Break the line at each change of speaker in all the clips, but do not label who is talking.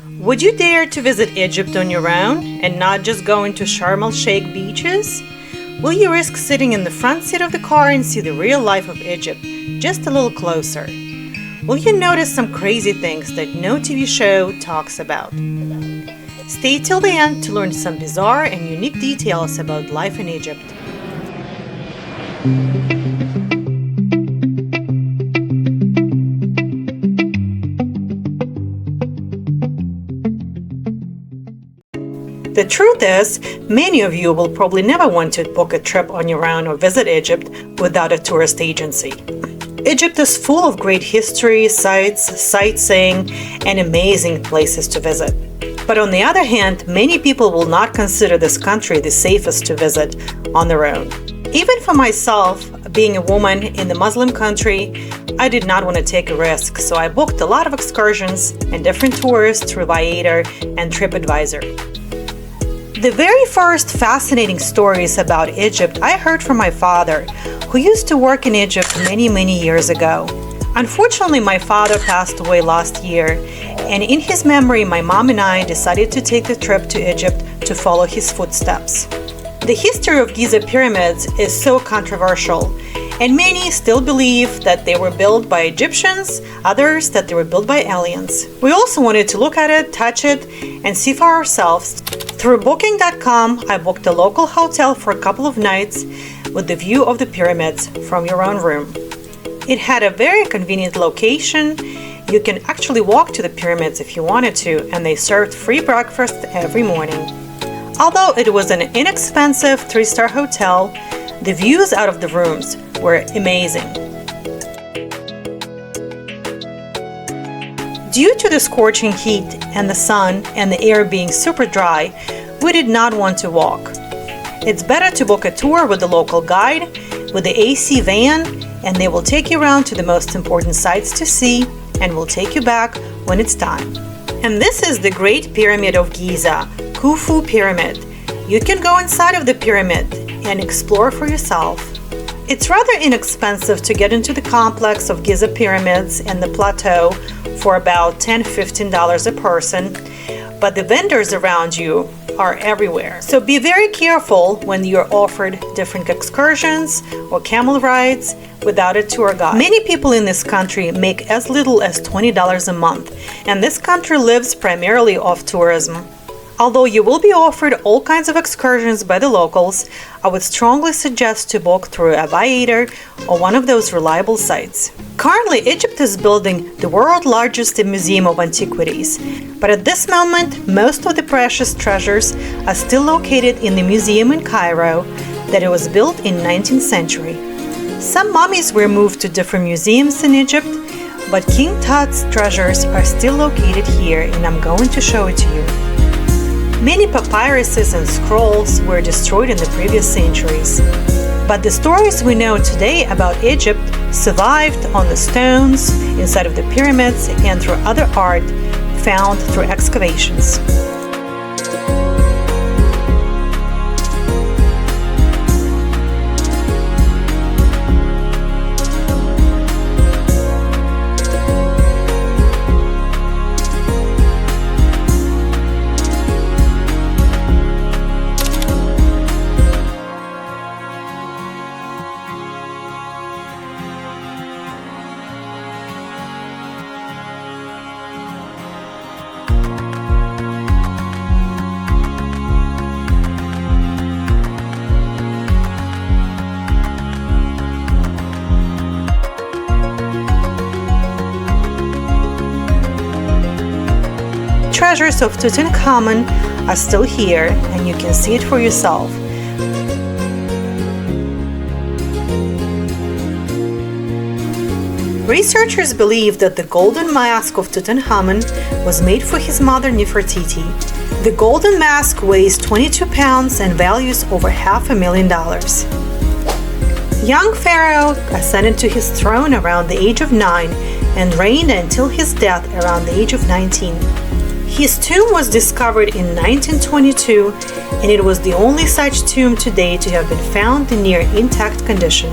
Would you dare to visit Egypt on your own and not just going to Sharm el-Sheikh beaches? Will you risk sitting in the front seat of the car and see the real life of Egypt just a little closer? Will you notice some crazy things that no TV show talks about? Stay till the end to learn some bizarre and unique details about life in Egypt. The truth is, many of you will probably never want to book a trip on your own or visit Egypt without a tourist agency. Egypt is full of great history, sites, sightseeing, and amazing places to visit. But on the other hand, many people will not consider this country the safest to visit on their own. Even for myself, being a woman in the Muslim country, I did not want to take a risk, so I booked a lot of excursions and different tours through Viator and TripAdvisor. The very first fascinating stories about Egypt I heard from my father, who used to work in Egypt many years ago. Unfortunately, my father passed away last year, and in his memory, my mom and I decided to take the trip to Egypt to follow his footsteps. The history of Giza pyramids is so controversial, and many still believe that they were built by Egyptians, others that they were built by aliens. We also wanted to look at it, touch it, and see for ourselves. Through Booking.com, I booked a local hotel for a couple of nights with the view of the pyramids from your own room. It had a very convenient location. You can actually walk to the pyramids if you wanted to, and they served free breakfast every morning. Although it was an inexpensive 3-star hotel, the views out of the rooms were amazing. Due to the scorching heat and the sun and the air being super dry, we did not want to walk. It's better to book a tour with the local guide, with the AC van, and they will take you around to the most important sites to see and will take you back when it's time. And this is the Great Pyramid of Giza, Khufu Pyramid. You can go inside of the pyramid and explore for yourself. It's rather inexpensive to get into the complex of Giza pyramids and the plateau for about $10-15 a person, but the vendors around you are everywhere. So be very careful when you're offered different excursions or camel rides without a tour guide. Many people in this country make as little as $20 a month, and this country lives primarily off tourism. Although you will be offered all kinds of excursions by the locals, I would strongly suggest to book through a Viator or one of those reliable sites. Currently, Egypt is building the world's largest museum of antiquities, but at this moment, most of the precious treasures are still located in the museum in Cairo that it was built in 19th century. Some mummies were moved to different museums in Egypt, but King Tut's treasures are still located here, and I'm going to show it to you. Many papyruses and scrolls were destroyed in the previous centuries, but the stories we know today about Egypt survived on the stones inside of the pyramids and through other art found through excavations. Treasures of Tutankhamun are still here, and you can see it for yourself. Researchers believe that the golden mask of Tutankhamun was made for his mother Nefertiti. The golden mask weighs 22 pounds and values over $500,000. Young Pharaoh ascended to his throne around the age of 9 and reigned until his death around the age of 19. His tomb was discovered in 1922, and it was the only such tomb to date to have been found in near intact condition.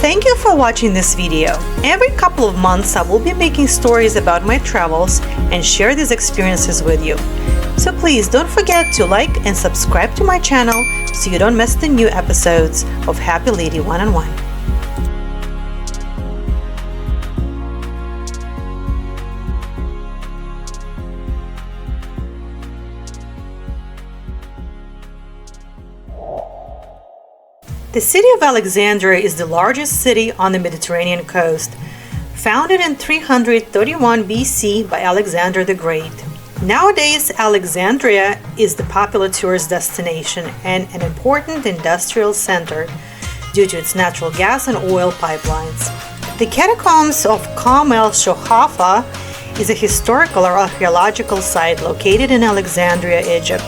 Thank you for watching this video. Every couple of months I will be making stories about my travels and share these experiences with you. So please don't forget to like and subscribe to my channel so you don't miss the new episodes of Happy Lady One-on-One. The city of Alexandria is the largest city on the Mediterranean coast, founded in 331 BC by Alexander the Great. Nowadays, Alexandria is the popular tourist destination and an important industrial center due to its natural gas and oil pipelines. The catacombs of Qam el-Shohafa is a historical or archaeological site located in Alexandria, Egypt,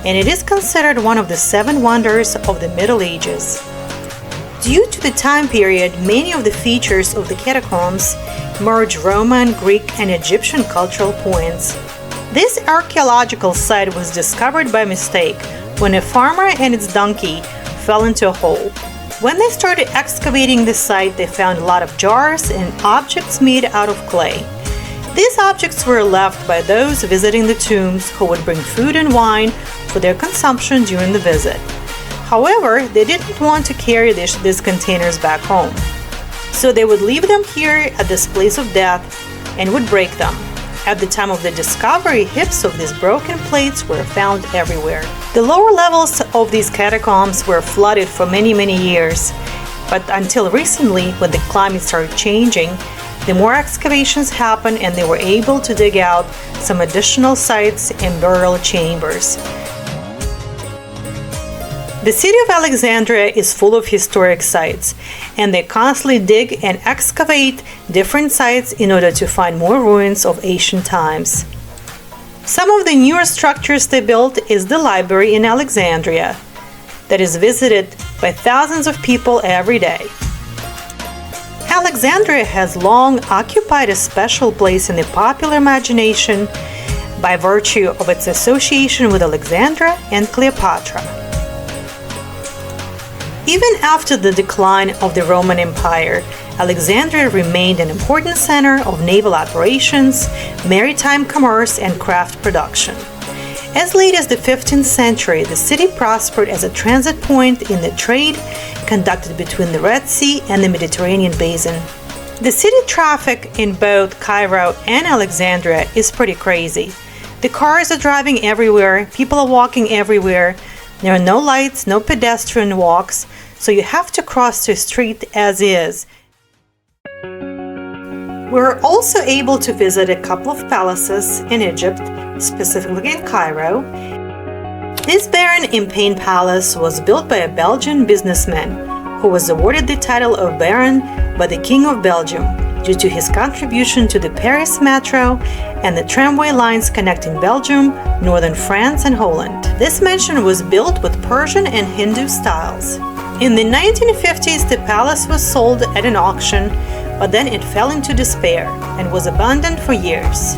and it is considered one of the 7 wonders of the Middle Ages. Due to the time period, many of the features of the catacombs merge Roman, Greek, and Egyptian cultural points. This archaeological site was discovered by mistake when a farmer and his donkey fell into a hole. When they started excavating the site, they found a lot of jars and objects made out of clay. These objects were left by those visiting the tombs who would bring food and wine for their consumption during the visit. However, they didn't want to carry these containers back home, so they would leave them here at this place of death and would break them. At the time of the discovery, heaps of these broken plates were found everywhere. The lower levels of these catacombs were flooded for many years, but until recently, when the climate started changing, the more excavations happened and they were able to dig out some additional sites and burial chambers. The city of Alexandria is full of historic sites, and they constantly dig and excavate different sites in order to find more ruins of ancient times. Some of the newer structures they built is the library in Alexandria, that is visited by thousands of people every day. Alexandria has long occupied a special place in the popular imagination by virtue of its association with Alexandra and Cleopatra. Even after the decline of the Roman Empire, Alexandria remained an important center of naval operations, maritime commerce, and craft production. As late as the 15th century, the city prospered as a transit point in the trade conducted between the Red Sea and the Mediterranean basin. The city traffic in both Cairo and Alexandria is pretty crazy. The cars are driving everywhere, people are walking everywhere. There are no lights, no pedestrian walks, so you have to cross the street as is. We're also able to visit a couple of palaces in Egypt, specifically in Cairo. This Baron in Pain Palace was built by a Belgian businessman who was awarded the title of Baron by the King of Belgium due to his contribution to the Paris Metro and the tramway lines connecting Belgium, northern France, and Holland. This mansion was built with Persian and Hindu styles. In the 1950s, the palace was sold at an auction, but then it fell into despair and was abandoned for years.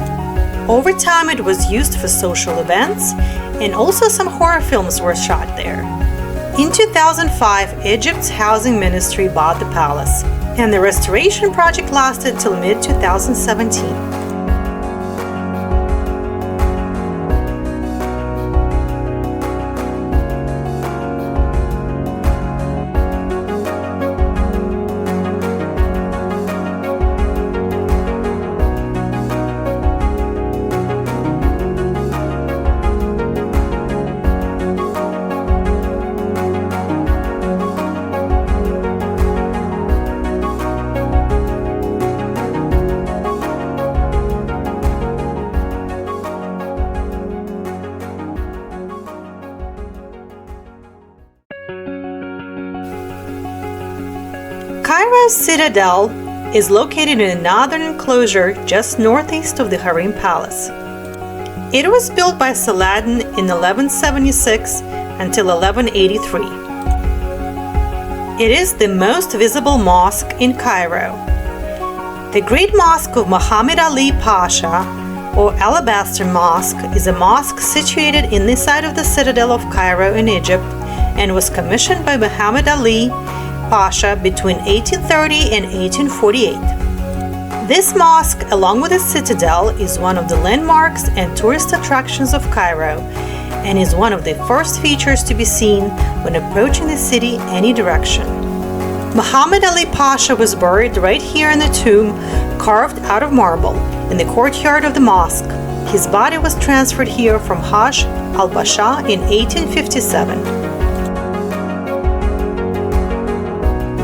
Over time, it was used for social events, and also some horror films were shot there. In 2005, Egypt's housing ministry bought the palace, and the restoration project lasted till mid-2017. Cairo's Citadel is located in a northern enclosure just northeast of the Harem Palace. It was built by Saladin in 1176 until 1183. It is the most visible mosque in Cairo. The Great Mosque of Muhammad Ali Pasha, or Alabaster Mosque, is a mosque situated in the side of the Citadel of Cairo in Egypt and was commissioned by Muhammad Ali Pasha between 1830 and 1848. This mosque, along with the Citadel, is one of the landmarks and tourist attractions of Cairo and is one of the first features to be seen when approaching the city any direction. Muhammad Ali Pasha was buried right here in the tomb carved out of marble in the courtyard of the mosque. His body was transferred here from Hajj al-Basha in 1857.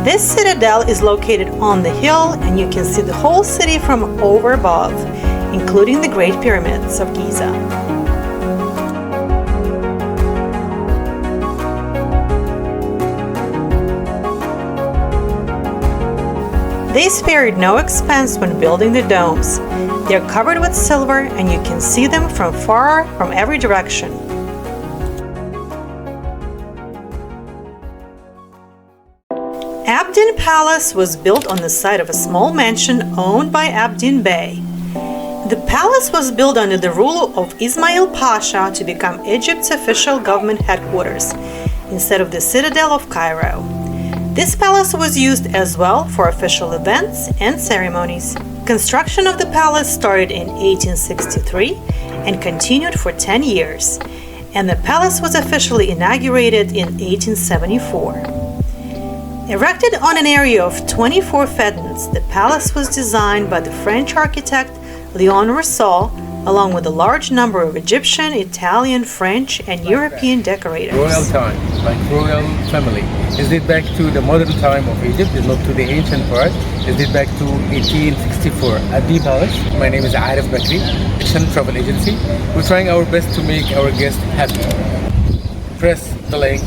This citadel is located on the hill and you can see the whole city from over above, including the Great Pyramids of Giza. They spared no expense when building the domes. They're covered with silver and you can see them from far from every direction. Abdin Palace was built on the site of a small mansion owned by Abdin Bey. The palace was built under the rule of Ismail Pasha to become Egypt's official government headquarters instead of the Citadel of Cairo. This palace was used as well for official events and ceremonies. Construction of the palace started in 1863 and continued for 10 years, and the palace was officially inaugurated in 1874. Erected on an area of 24 fedans, the palace was designed by the French architect Léon Rousseau, along with a large number of Egyptian, Italian, French, and European decorators.
Royal time, like royal family. Is it back to the modern time of Egypt? Is not to the ancient part. Is it back to 1864 at the palace? My name is Arif Bakri, Egyptian travel agency. We're trying our best to make our guests happy. Press the link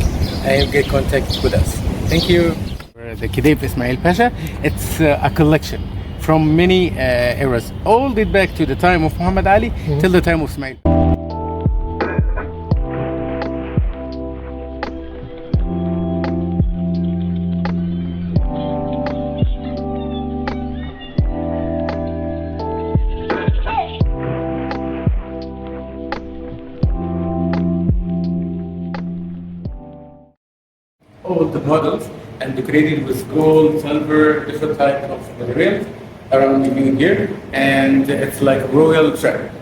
and get contact with us. Thank you. The Khedive Ismail Pasha, it's a collection from many eras, all date back to the time of Muhammad Ali till the time of Ismail. All the models and decorated with gold, silver, different types of materials around you here, and it's like royal trip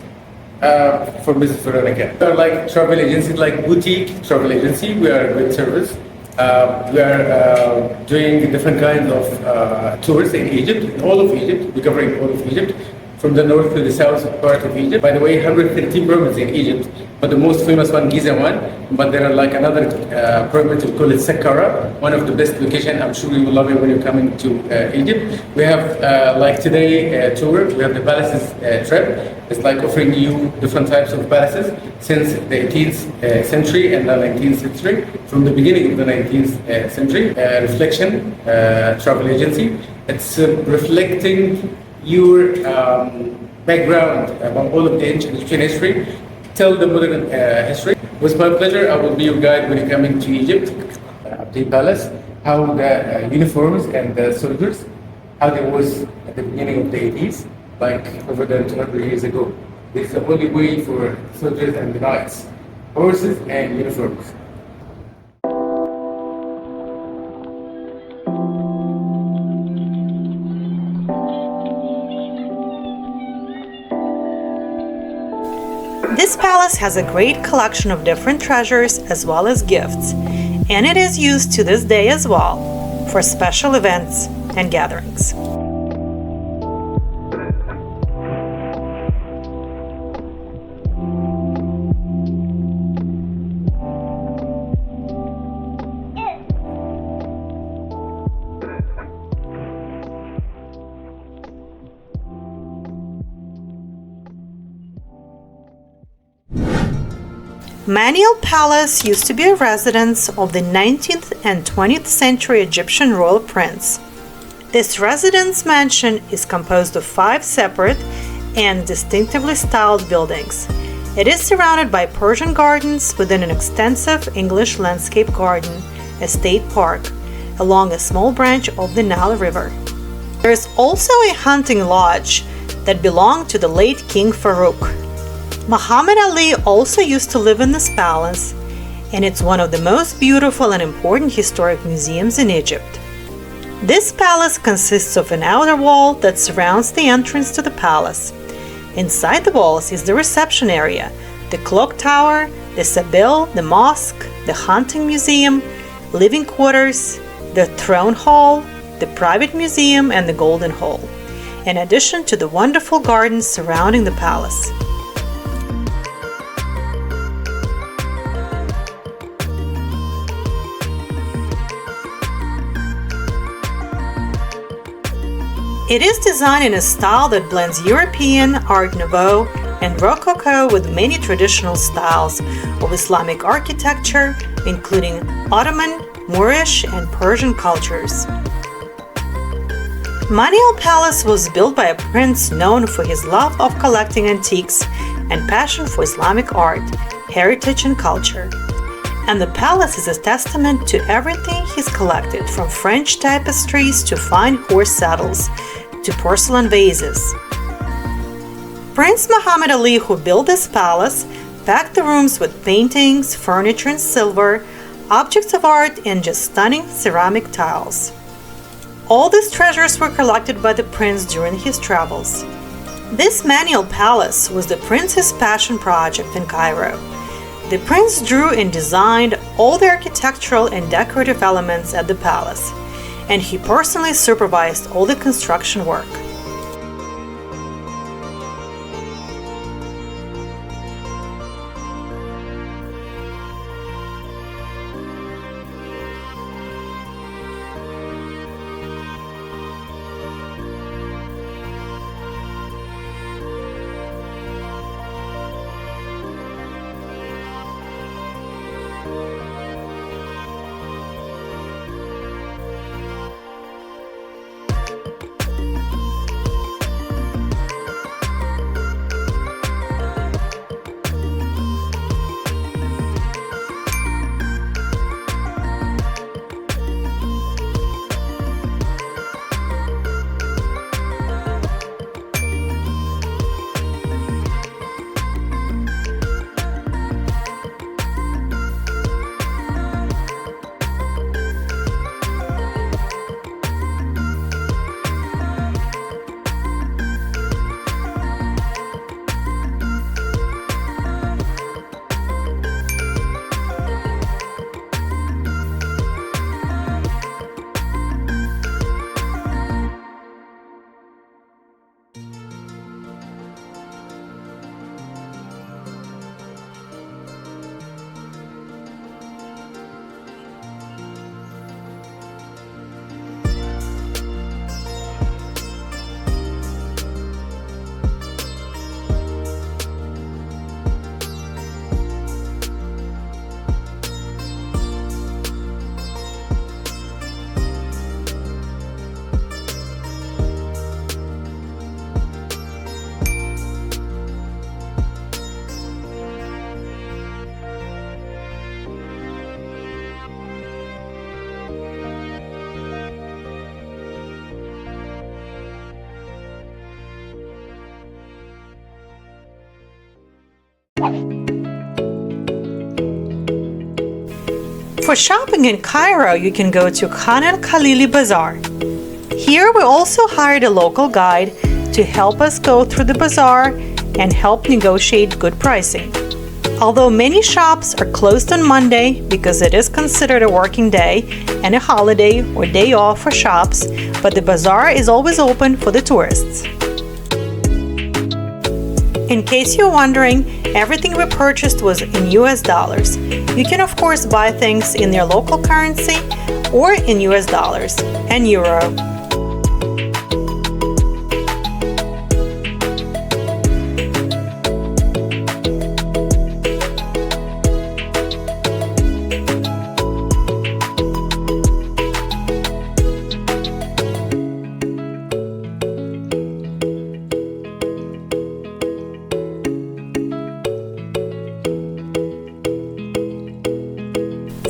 for Mrs. Veronica. We are like travel agency, like boutique travel agency. We are a good service. We are doing different kinds of tours in Egypt, in all of Egypt. We're covering all of Egypt, from the north to the south part of Egypt. By the way, 113 pyramids in Egypt, but the most famous one, Giza one. But there are like another pyramid, we call it Saqqara, one of the best location. I'm sure you will love it when you're coming to Egypt. We have like today tour. We have the palaces trip. It's like offering you different types of palaces since the 18th century and the 19th century. From the beginning of the 19th century, reflection travel agency. It's reflecting your background about all of the ancient Egyptian history, tell the modern history. It was my pleasure. I will be your guide when you come into Egypt, the palace, how the uniforms and the soldiers, how they was at the beginning of the 80s, like over the 200 years ago. This is the only way for soldiers and the knights, horses and uniforms.
This palace has a great collection of different treasures as well as gifts, and it is used to this day as well for special events and gatherings. Manial Palace used to be a residence of the 19th and 20th century Egyptian royal prince. This residence mansion is composed of 5 separate and distinctively styled buildings. It is surrounded by Persian gardens within an extensive English landscape garden, a state park, along a small branch of the Nile River. There is also a hunting lodge that belonged to the late King Farouk. Muhammad Ali also used to live in this palace, and it's one of the most beautiful and important historic museums in Egypt. This palace consists of an outer wall that surrounds the entrance to the palace. Inside the walls is the reception area, the clock tower, the Citadel, the mosque, the hunting museum, living quarters, the throne hall, the private museum, and the golden hall, in addition to the wonderful gardens surrounding the palace. It is designed in a style that blends European, Art Nouveau, and Rococo with many traditional styles of Islamic architecture, including Ottoman, Moorish, and Persian cultures. Manial Palace was built by a prince known for his love of collecting antiques and passion for Islamic art, heritage, and culture. And the palace is a testament to everything he's collected, from French tapestries to fine horse saddles to porcelain vases. Prince Muhammad Ali, who built this palace, packed the rooms with paintings, furniture, and silver, objects of art, and just stunning ceramic tiles. All these treasures were collected by the prince during his travels. This Manial Palace was the prince's passion project in Cairo. The prince drew and designed all the architectural and decorative elements at the palace, and he personally supervised all the construction work. For shopping in Cairo, you can go to Khan el-Khalili Bazaar. Here we also hired a local guide to help us go through the bazaar and help negotiate good pricing. Although many shops are closed on Monday because it is considered a working day and a holiday or day off for shops, but the bazaar is always open for the tourists. In case you're wondering, everything we purchased was in US dollars. You can of course buy things in their local currency or in US dollars and euro.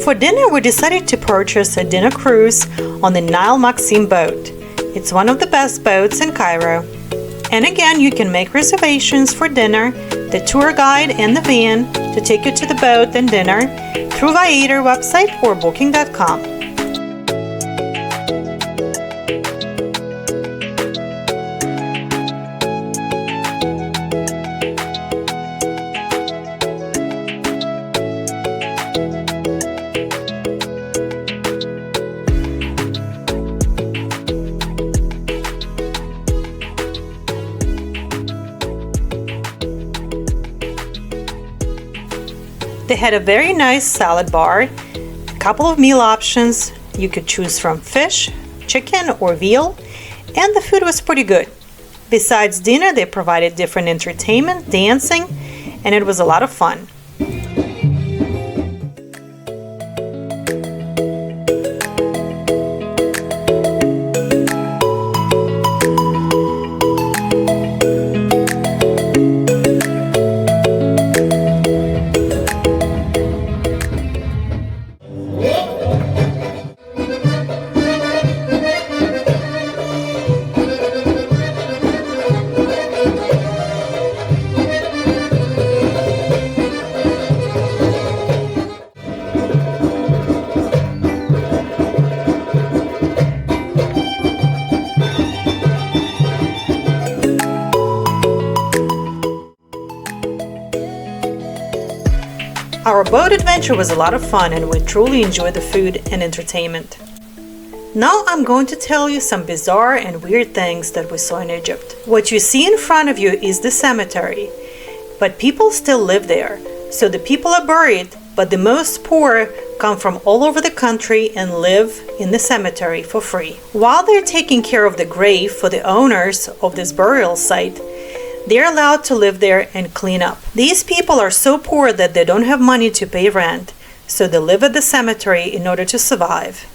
For dinner, we decided to purchase a dinner cruise on the Nile Maxim boat. It's one of the best boats in Cairo. And again, you can make reservations for dinner, the tour guide, and the van to take you to the boat and dinner through Viator website or Booking.com. They had a very nice salad bar, a couple of meal options. You could choose from fish, chicken, or veal, and the food was pretty good. Besides dinner, they provided different entertainment, dancing, and it was a lot of fun. Our boat adventure was a lot of fun and we truly enjoyed the food and entertainment. Now I'm going to tell you some bizarre and weird things that we saw in Egypt. What you see in front of you is the cemetery, but people still live there. So the people are buried, but the most poor come from all over the country and live in the cemetery for free. While they're taking care of the grave for the owners of this burial site, they're allowed to live there and clean up. These people are so poor that they don't have money to pay rent, so they live at the cemetery in order to survive.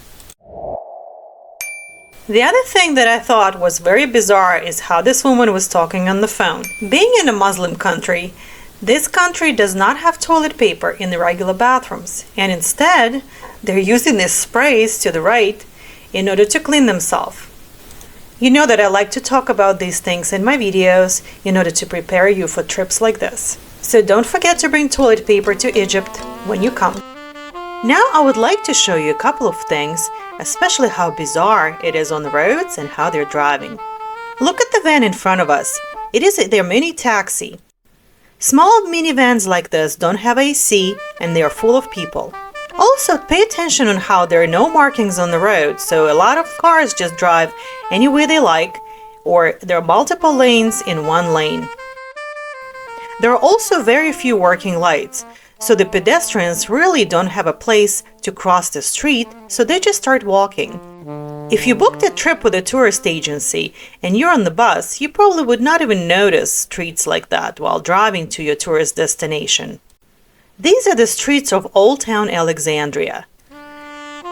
The other thing that I thought was very bizarre is how this woman was talking on the phone. Being in a Muslim country, this country does not have toilet paper in the regular bathrooms, and instead, they're using these sprays to the right in order to clean themselves. You know that I like to talk about these things in my videos in order to prepare you for trips like this. So don't forget to bring toilet paper to Egypt when you come. Now I would like to show you a couple of things, especially how bizarre it is on the roads and how they're driving. Look at the van in front of us. It is their mini taxi. Small minivans like this don't have AC and they are full of people. Also, pay attention on how there are no markings on the road, so a lot of cars just drive any way they like, or there are multiple lanes in one lane. There are also very few working lights, so the pedestrians really don't have a place to cross the street, so they just start walking. If you booked a trip with a tourist agency and you're on the bus, you probably would not even notice streets like that while driving to your tourist destination. These are the streets of Old Town Alexandria.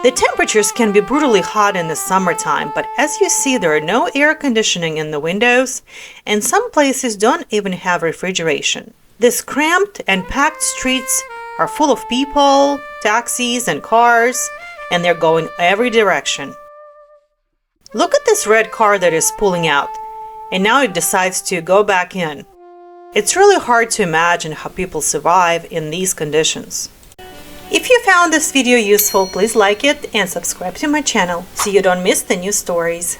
The temperatures can be brutally hot in the summertime, but as you see, there are no air conditioning in the windows, and some places don't even have refrigeration. These cramped and packed streets are full of people, taxis, and cars, and they're going every direction. Look at this red car that is pulling out, and now it decides to go back in. It's really hard to imagine how people survive in these conditions. If you found this video useful, please like it and subscribe to my channel so you don't miss the new stories.